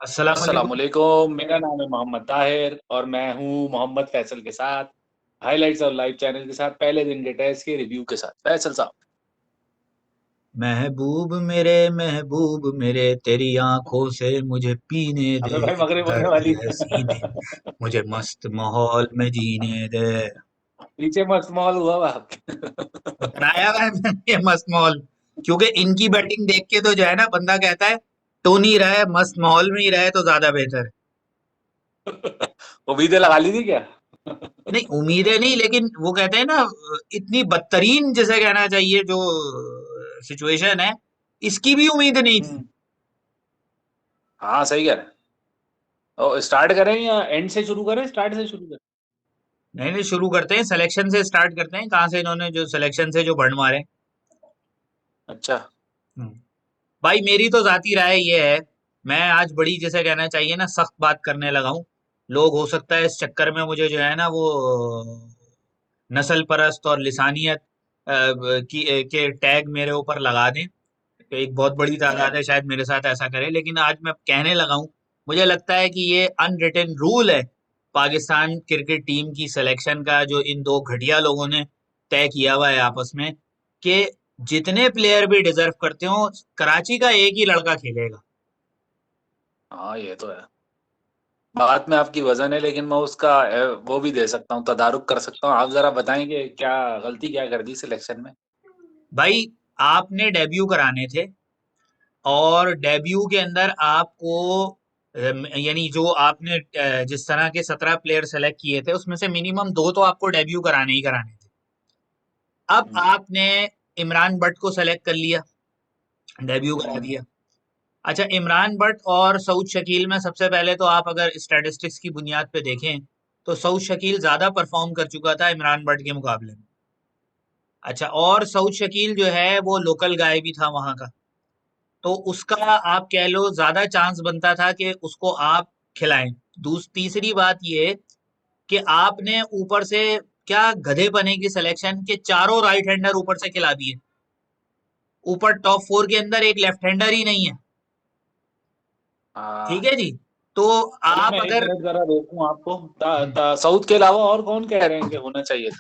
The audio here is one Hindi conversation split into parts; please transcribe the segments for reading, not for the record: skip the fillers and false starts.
अस्सलाम वालेकुम। अस्सलामुअलैकुम। मेरा नाम है मोहम्मद ताहिर और मैं हूँ मोहम्मद फैसल के साथ हाइलाइट्स और लाइव चैनल के साथ पहले दिन के टेस्ट के रिव्यू के साथ। फैसल साहब, महबूब मेरे तेरी आंखों से मुझे पीने दे। अबे भाई मगरिब होने दर्द वाली है है। सीने में, मुझे मस्त माहौल में जीने दे। पीछे मस्त मॉल हुआ बाप। बनाया हुआ है मैंने ये मस्त माहौल, क्योंकि इनकी बैटिंग देख के तो जो है ना बंदा कहता है टोनी रहे मस्त माहौल में ही रहे तो ज्यादा बेहतर है। उम्मीदें लगा ली थी क्या? नहीं उम्मीदें नहीं, लेकिन वो कहते हैं ना, इतनी बदतरीन जिसे कहना चाहिए जो सिचुएशन है, इसकी भी उम्मीद नहीं थी। हम्म, हाँ सही कह रहे हैं। और स्टार्ट करें या एंड से शुरू करें, स्टार्ट से शुरू करें? नहीं नहीं, शुरू करते हैं, सिलेक्शन से स्टार्ट करते हैं, कहाँ से इन्होंने जो सिलेक्शन से जो बंड मारे। अच्छा। हम्म। भाई मेरी तो जाती राय ये है, मैं आज बड़ी जैसे कहना चाहिए ना सख्त बात करने लगा हूँ। लोग हो सकता है इस चक्कर में मुझे जो है ना वो नस्ल परस्त और लिसानियत के टैग मेरे ऊपर लगा दें। एक बहुत बड़ी तादाद है शायद मेरे साथ ऐसा करे, लेकिन आज मैं कहने लगा हूँ। मुझे लगता है कि ये अनरिटन रूल है पाकिस्तान क्रिकेट टीम की सिलेक्शन का, जो इन दो घटिया लोगों ने तय किया हुआ है आपस में, कि जितने प्लेयर भी डिजर्व करते हो कराची का एक ही लड़का खेलेगा। हाँ ये तो है। बात में आपकी वजन है, लेकिन मैं उसका वो भी दे सकता हूँ, तदारुक कर सकता हूँ। आप जरा बताएंगे क्या गलती क्या कर दी सिलेक्शन में? भाई आपने डेब्यू कराने थे, और डेब्यू के अंदर आपको यानी जो आपने जिस तरह के 17 प्लेयर सेलेक्ट किए थे उसमें से मिनिमम दो तो आपको डेब्यू कराने ही कराने थे। अब हम्म, आपने इमरान बट को सेलेक्ट कर लिया, डेब्यू करा हम्म, दिया। अच्छा, इमरान बट और सऊद शकील में सबसे पहले तो आप अगर स्टैटिस्टिक्स की बुनियाद पे देखें तो सऊद शकील ज्यादा परफॉर्म कर चुका था इमरान बट के मुकाबले में। अच्छा, और सऊद शकील जो है वो लोकल गाय भी था वहां का, तो उसका आप कह लो ज्यादा चांस बनता था कि उसको आप खिलाएं। तीसरी बात ये कि आपने ऊपर से क्या गधेपने की सिलेक्शन के चारों राइट हैंडर ऊपर से खिला दिए। ऊपर टॉप 4 के अंदर एक लेफ्ट हैंडर ही नहीं है। ठीक हाँ। है जी। तो चलिए आप मैं एक अगर मिनट जरा रोकूं आपको। साउथ के अलावा और कौन कह रहे हैं कि होना चाहिए था?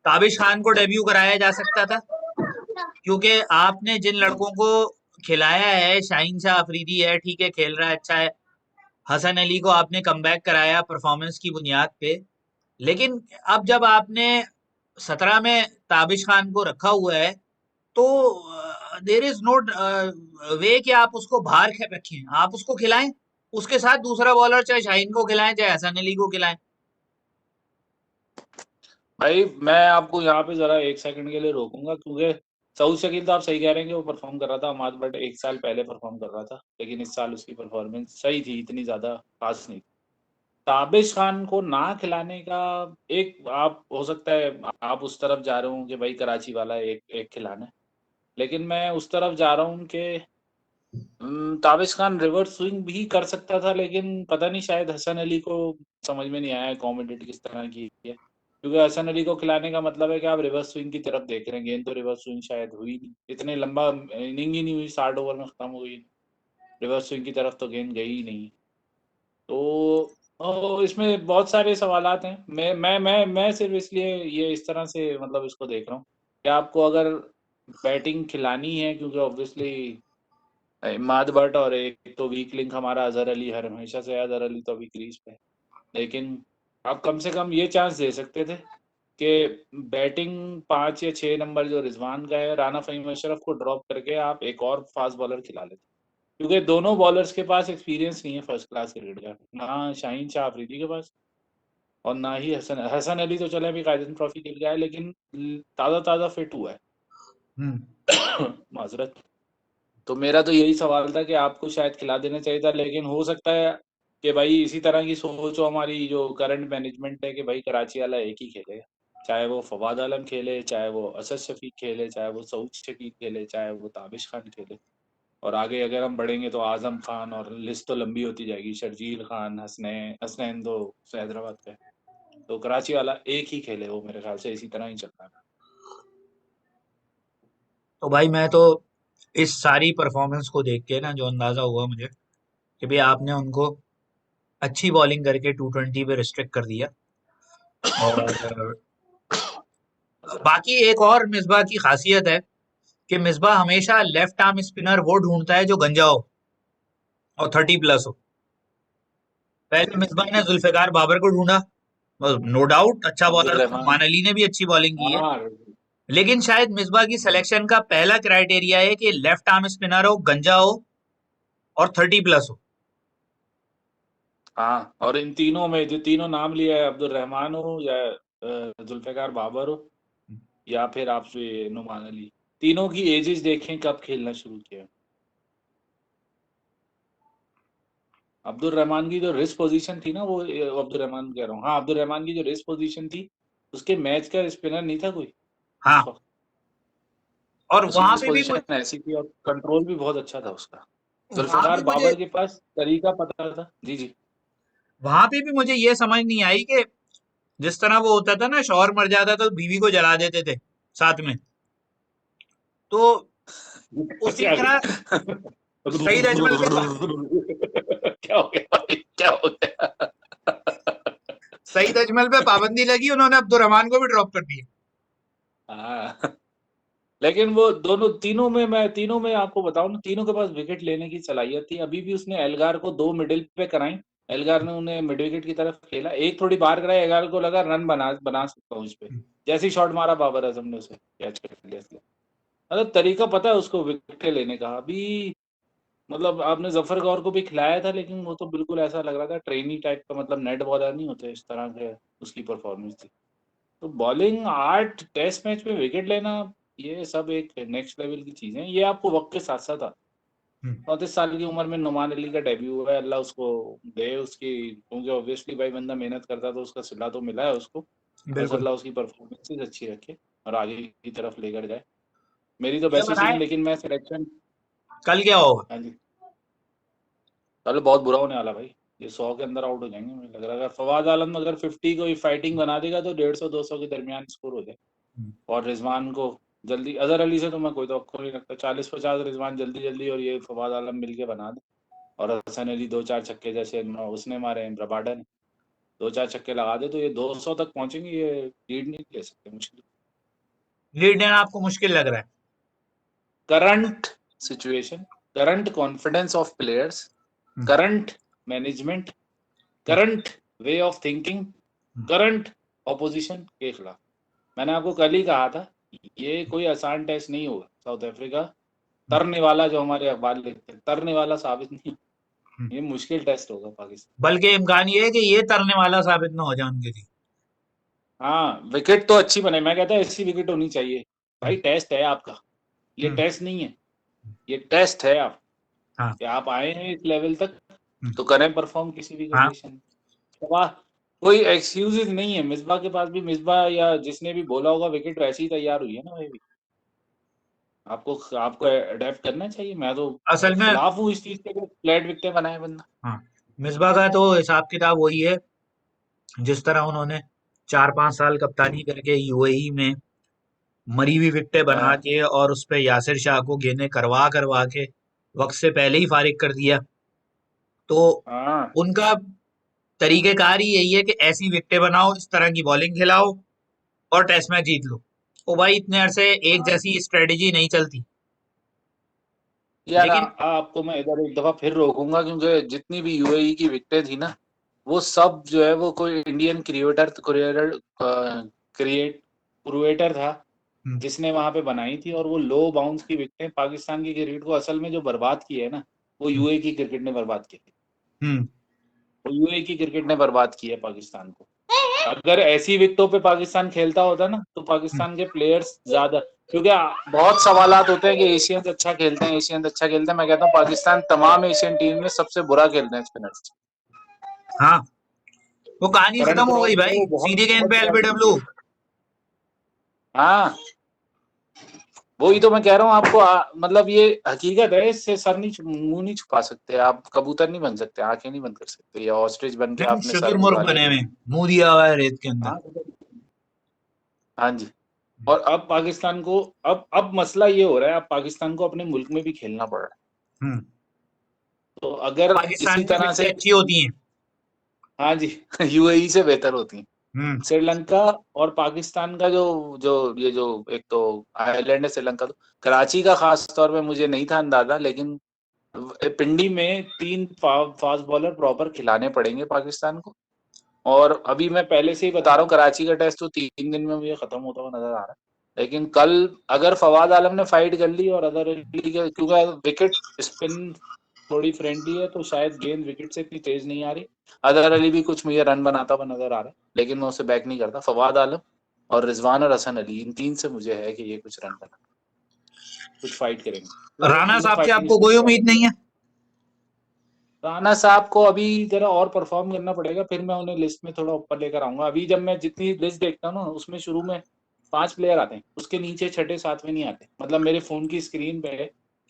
ताबिश खान को डेब्यू कराया जा सकता था, क्योंकि आपने जिन लड़कों को खिलाया है, शाहीन शाह अफरीदी है, ठीक है खेल रहा है अच्छा है। हसन अली को आपने कमबैक कराया परफॉर्मेंस की बुनियाद पे। लेकिन अब जब आपने 17 में ताबिश खान को रखा हुआ है, तो देर इज नो वे कि आप उसको बाहर रखें, आप उसको खिलाएं। उसके साथ दूसरा बॉलर चाहे शाहीन को खिलाएं चाहे हसन अली को खिलाएं। भाई मैं आपको यहाँ पे जरा एक सेकंड के लिए रोकूंगा, क्योंकि सऊद शकील तो आप सही कह रहे हैं कि वो परफॉर्म कर रहा था। अमाद बट एक साल पहले परफॉर्म कर रहा था, लेकिन इस साल उसकी परफॉर्मेंस सही थी, इतनी ज्यादा खास नहीं। ताबिश खान को ना खिलाने का एक आप हो सकता है आप उस तरफ जा रहे हो कि भाई कराची वाला एक एक खिलाना है, लेकिन मैं उस तरफ जा रहा हूँ कि ताबिश खान रिवर्स स्विंग भी कर सकता था, लेकिन पता नहीं शायद हसन अली को समझ में नहीं आया कॉमेंटेट किस तरह की है। क्योंकि हसन अली को खिलाने का मतलब है कि आप रिवर्स स्विंग की तरफ देख रहे हैं। गेंद तो रिवर्स स्विंग शायद हुई नहीं, इतने लंबा इनिंग ही नहीं हुई, 60 ओवर में खत्म हो गई। रिवर्स स्विंग की तरफ तो गेंद गई ही नहीं। तो इसमें बहुत सारे सवालात हैं। मैं सिर्फ इसलिए ये इस तरह से मतलब इसको देख रहा हूँ कि आपको अगर बैटिंग खिलानी है, क्योंकि ऑब्वियसली इमाद बट और एक तो वीक लिंक हमारा अजहर अली, हर हमेशा से अजहर अली तो अभी क्रीज पे है। लेकिन आप कम से कम ये चांस दे सकते थे कि बैटिंग 5 या 6 नंबर जो रिजवान का है, राना फहीम अशरफ को ड्रॉप करके आप एक और फास्ट बॉलर खिला लेते, क्योंकि दोनों बॉलर्स के पास एक्सपीरियंस नहीं है फर्स्ट क्लास क्रिकेट का, ना शाहीन शाह अफरीदी के पास और ना ही हसन हसन अली। तो चले अभी कायदन ट्रॉफी खेल गया है, लेकिन ताज़ा ताज़ा फिट हुआ है। हम्म। माजरत। तो मेरा तो यही सवाल था कि आपको शायद खिला देना चाहिए था, लेकिन हो सकता है कि भाई इसी तरह की सोच हो हमारी जो करंट मैनेजमेंट है कि भाई कराची वाला एक ही खेलेगा। चाहे वो फवाद आलम खेले, चाहे वो असद शफीक खेले, चाहे वो सऊद शकील खेले, चाहे वो ताबिश खान खेले। और आगे अगर हम बढ़ेंगे तो आजम खान, और लिस्ट तो लंबी होती जाएगी, शर्जील खान, हसनैन हसनैन तो हैदराबाद का है। तो कराची वाला एक ही खेले, वो मेरे ख्याल से इसी तरह ही चल रहा है। तो भाई मैं तो इस सारी परफॉर्मेंस को देख के ना जो अंदाजा हुआ मुझे, कि भाई आपने उनको अच्छी बॉलिंग करके 220 पे रिस्ट्रिक्ट कर दिया। और बाकी एक और मिसबा की खासियत है कि मिसबा हमेशा लेफ्ट आर्म स्पिनर वो ढूंढता है जो गंजा हो और 30+ हो। पहले मिसबा ने जुल्फिकार बाबर को ढूंढा, नो डाउट अच्छा अब्दुल बॉलर था, रहमान। उस्मान अली ने भी अच्छी बॉलिंग की है। हाँ। लेकिन शायद मिसबा की सिलेक्शन का पहला क्राइटेरिया है कि लेफ्ट आर्म स्पिनर हो, गंजा हो और 30+ हो। हाँ, और इन तीनों में जो तीनों नाम लिए है, अब्दुल रहमान हो या जुल्फिकार बाबर हो या फिर आपसे नुमान अली, तीनों की एजेस देखें कब खेलना शुरू किया। अब्दुल रहमान की जो रिस्ट पोजीशन थी ना, वो अब्दुल रहमान कह रहा हूँ, हाँ अब्दुल रहमान की जो रिस्ट पोजीशन थी, उसके मैच का स्पिनर नहीं था कोई हाँ, उस वक्त। और उसकी रिस्ट पोजीशन ऐसी थी और कंट्रोल भी बहुत अच्छा था उसका। वहां जुल्फिकार भी मुझे बाबर के पास तरीका पता था। जी जी। वहां पे भी मुझे ये समझ नहीं आई कि जिस तरह वो होता था ना, शौहर मर जाता तो बीवी को जला देते थे साथ में, तो उसी क्या तरह सईद अजमल पे क्या हो गया भाई, क्या हो गया? सईद अजमल पे पाबंदी लगी, उन्होंने अब्दुल रहमान को भी ड्रॉप कर दिया। हाँ, लेकिन वो दोनों तीनों में, मैं तीनों में आपको बताऊं ना, तीनों के पास विकेट लेने की सलाहियत थी। अभी भी उसने एल्गार को 2 मिडिल पे कराई, एल्गार ने उन्हें मिड विकेट की तरफ खेला, एक थोड़ी बाहर कराई, एल्गार को लगा रन बना बना सकता हूँ इस पे, जैसे ही शॉट मारा बाबर आजम ने उसे कैच कर लिया। मतलब तरीका पता है उसको विकेट लेने का। अभी मतलब आपने जफर गौर को भी खिलाया था, लेकिन वो तो बिल्कुल ऐसा लग रहा था ट्रेनी टाइप का, मतलब नेट बॉलर नहीं होते इस तरह के, उसकी परफॉर्मेंस थी। तो बॉलिंग आर्ट टेस्ट मैच में विकेट लेना, ये सब एक नेक्स्ट लेवल की चीजें हैं। ये आपको वक्त के साथ साथ आता। हम्म, 34 साल की उम्र में नुमान अली का डेब्यू हुआ है, अल्लाह उसको दे उसकी, क्योंकि ऑब्वियसली भाई बंदा मेहनत करता तो उसका सिला तो मिला है उसको। बस बिल्कुल। अल्लाह उसकी परफॉर्मेंसेज अच्छी रखे और आगे की तरफ लेकर जाए। मेरी तो ये बेस्ट विशेज बताएं है, लेकिन मैं सिलेक्शन। कल क्या होगा? हाँ जी। चलो बहुत बुरा होने वाला भाई, ये 100 के अंदर आउट हो जाएंगे मुझे लग रहा है। अगर फवाद आलम अगर 50 को फाइटिंग बना देगा तो 150-200 के दरमियान स्कोर हो जाए। हम्म, और रिजवान को जल्दी, अजहर अली से तो मैं कोई तो नहीं रखता, 40-50 रिजवान जल्दी जल्दी और ये फवाद आलम मिलके बना दे। और हसन अली 2-4 छक्के जैसे उसने मारे हैं, रबाडा ने 2-4 छक्के लगा दे तो ये 200 तक पहुंचेंगे। ये लीड नहीं ले सकते मुश्किल। लीड लेना आपको मुश्किल लग रहा है? Current situation, current confidence of players, hmm, current management, hmm, current way of thinking, hmm, current opposition के खिलाफ। मैंने आपको कल ही कहा था, ये कोई आसान टेस्ट नहीं होगा। साउथ अफ्रीका हम्म, तरने वाला, जो हमारे अखबार लिखते हैं तरने वाला, साबित नहीं। हम्म। ये मुश्किल टेस्ट होगा पाकिस्तान। बल्कि इम्कान ये है कि ये तरने वाला साबित ना हो जाए उनके लिए। हाँ, विकेट तो अच्छी बने, मैं कहता हूँ ऐसी विकेट होनी चाहिए। हम्म, भाई टेस्ट है आपका, ये हम्म, टेस्ट नहीं है, ये टेस्ट है आप, हाँ, कि आप आए हैं इस लेवल तक हम्म, तो करें परफॉर्म किसी भी हाँ। कंडीशन में। वाह, कोई एक्सक्यूजेज नहीं है। मिसबा के पास भी, मिसबा या जिसने भी बोला होगा, विकेट वैसे ही तैयार हुई है ना भाई। आपको आपको अडेप्ट करना चाहिए। मैं तो असल में खिलाफ हूँ इस चीज के, फ्लैट विकेट बनाए बंदा। हाँ, मिसबा का तो हिसाब किताब वही है, जिस तरह उन्होंने 4-5 साल कप्तानी करके यूएई में मरी हुई विकेटें बना हाँ के और उस पे यासिर शाह को गेंदें करवा करवा के वक्त से पहले ही फारिग कर दिया। तो हाँ उनका तरीकेकार ही यही है कि ऐसी विकेटें बनाओ, इस तरह की बॉलिंग खिलाओ और टेस्ट मैच जीत लो। ओ भाई, इतने अरसे एक हाँ। जैसी स्ट्रेटेजी नहीं चलती। यार लेकिन आपको मैं इधर एक दफा फिर रोकूंगा, क्योंकि जितनी भी यूएई की विकेटें थी ना, वो सब जो है वो कोई इंडियन क्रिएटर क्रिएटर क्रिएटर था हम्म, जिसने वहां पे बनाई थी। और वो लो बाउंस की विकेटें पाकिस्तान की क्रिकेट को असल में जो बर्बाद की है ना, वो हम्म, यूएई की क्रिकेट ने बर्बाद की है। हम्म, वो यूएई की क्रिकेट ने बर्बाद की है पाकिस्तान को। अगर ऐसी विकेटों पे पाकिस्तान खेलता होता ना, तो हम्म। पाकिस्तान के प्लेयर्स ज्यादा, क्योंकि बहुत सवालात होते हैं कि एशियंस अच्छा खेलते हैं, एशियंस अच्छा खेलते हैं। मैं कहता हूँ पाकिस्तान तमाम एशियन टीम में सबसे बुरा खेलते हैं स्पिनर्स। हाँ, वो कहानी करंट खत्म हो क्रॉप गई पे भाई, वो बहुत सीधी गेंद बहुत पे बुरा खेलते एलबीडब्ल्यू। हैं। हाँ, वही तो मैं कह रहा हूँ आपको। मतलब ये हकीकत है, इससे सर नहीं मुंह नहीं छुपा सकते आप, कबूतर नहीं बन सकते, आंखें नहीं बंद कर सकते, या ऑस्ट्रिच बन के नहीं, आपने सर शुतुरमुर्ग झुका लिया बने तो। में मुंह दिया हुआ है रेत के अंदर। हाँ हाँ जी। और अब पाकिस्तान को, अब मसला ये हो रहा है, अब पाकिस्तान को अपने मुल्क में भी खेलना पड़ रहा है। हम्म, तो अगर इसी पाकिस्तान की तरह पिचें से, अच्छी होती हैं। हाँ जी, यूएई से बेहतर होती हैं। हम्म। श्रीलंका और पाकिस्तान का जो जो ये जो एक तो आयरलैंड है, श्रीलंका तो कराची का खास तौर पे मुझे नहीं था अंदाजा, लेकिन पिंडी में 3 फास्ट बॉलर प्रॉपर खिलाने पड़ेंगे पाकिस्तान को। और अभी मैं पहले से ही बता रहा हूँ, कराची का टेस्ट तो 3 दिन में मुझे खत्म होता हुआ नजर आ रहा है। लेकिन कल अगर फवाद आलम ने फाइट कर ली और अदर अली के, क्योंकि विकेट स्पिन थोड़ी फ्रेंडली है, तो शायद गेंद विकेट से इतनी तेज नहीं आ रही। अदर अली भी कुछ मुझे रन बनाता हुआ नजर आ रहा है, लेकिन मैं उसे बैक नहीं करता। फवाद आलम और रिजवान और हसन अली, इन 3 से मुझे है कि ये कुछ रन बना, कुछ फाइट करेंगे, क्योंकि राणा तीनों साहब से फाइटिंग आपको कोई स्पिरिट वाले। उम्मीद नहीं है? राणा साहब को अभी जरा और परफॉर्म करना पड़ेगा, फिर मैं उन्हें लिस्ट में थोड़ा ऊपर लेकर आऊंगा। अभी जब मैं जितनी लिस्ट देखता हूँ ना, उसमें शुरू में 5 प्लेयर आते हैं, उसके नीचे छठे सातवें नहीं आते। मतलब मेरे फोन की स्क्रीन पे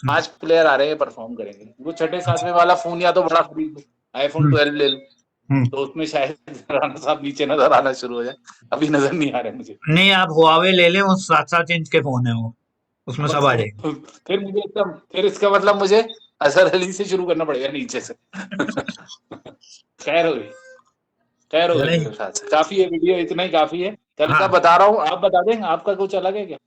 5 प्लेयर आ रहे हैं परफॉर्म करेंगे, वो छठे सातवें वाला फोन या तो बड़ा खरीद लो, आईफोन हम्म। 12 ले लो, हम्म। तो उसमें शायद राणा साहब नीचे नजर आना शुरू हो जाए। अभी नजर नहीं आ रहे मुझे। नहीं, आप हुआवे ले लें, वो 7-7 इंच के फोन है वो, उसमें सब आ जाएंगे। फिर मुझे एकदम, फिर इसका मतलब मुझे अजहर अली से शुरू करना पड़ेगा नीचे से। खैर हो गई, खैर हो गई, चले। मेरे ख्याल से काफी है, वीडियो इतना ही काफी है। कल का हाँ बता रहा हूँ, आप बता दें आपका कुछ अलग है क्या?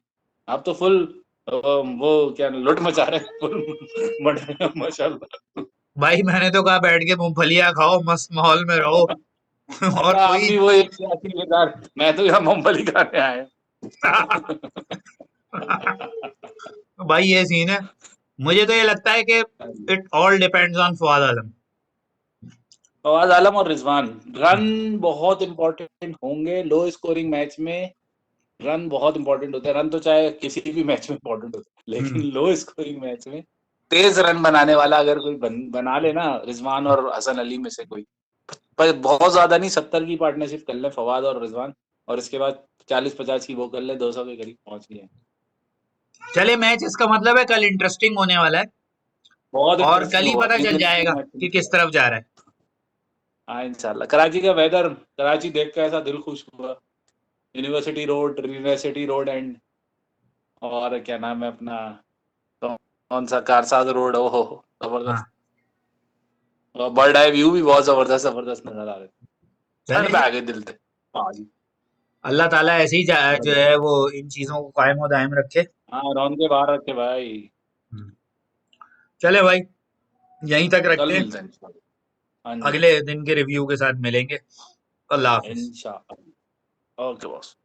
आप तो फुल वो क्या लुट मचा रहे हैं, फुल माशाल्लाह। भाई, मैंने तो कहा बैठ के मूंगफलियां खाओ, मस्त माहौल में रहो। और अच्छा, आप कोई। भी वो एक सियासी किरदार, मैं तो यहाँ मूंगफली खाने आया भाई ये सीन है। मुझे तो ये लगता है कि हूँ। It all depends on Fawad Alam. Fawad Alam और रिजवान, रन बहुत इंपॉर्टेंट होंगे लो स्कोरिंग मैच में। रन बहुत इंपॉर्टेंट होते हैं, रन तो चाहे किसी भी मैच में इंपॉर्टेंट होते हैं, लेकिन हम्म। लो स्कोरिंग मैच में तेज रन बनाने वाला अगर कोई बना ले ना, रिजवान और हसन अली में से कोई, पर बहुत ज्यादा नहीं, 70 की पार्टनरशिप कर ले फवाद और रिजवान, और इसके बाद 40-50 की वो कर ले, 200 के करीब पहुंच गए। चले, मैच इसका मतलब है कल इंटरेस्टिंग होने वाला है। बहुत और कल इंटरेस्टिंग ही होगा पता चल इंग्लैंड जाएगा मैच। कि किस तरफ जा रहा है। हाँ इंशाल्लाह, कराची का वेदर, कराची देख के ऐसा दिल खुश हुआ। University road, university road and, और क्या नाम है अपना, कौन सा, कारसाज रोड, ओहो हाँ। जबरदस्त। और बर्ड आई व्यू भी बहुत जबरदस्त जबरदस्त नजर आ रहे थे, ठंड चले। पे आ गए दिल थे। हाँ जी। अल्लाह ताला ऐसे ही जो है वो इन चीजों को कायम और दायम रखे। हाँ, रौन के बाहर रखे भाई। हम्म। चले भाई, यहीं तक कल रखते हैं। मिलते हैं इंशाल्लाह। हाँ जी, अगले दिन के रिव्यू के साथ मिलेंगे। अल्लाह हाफिज। इंशाल्लाह। Okay boss.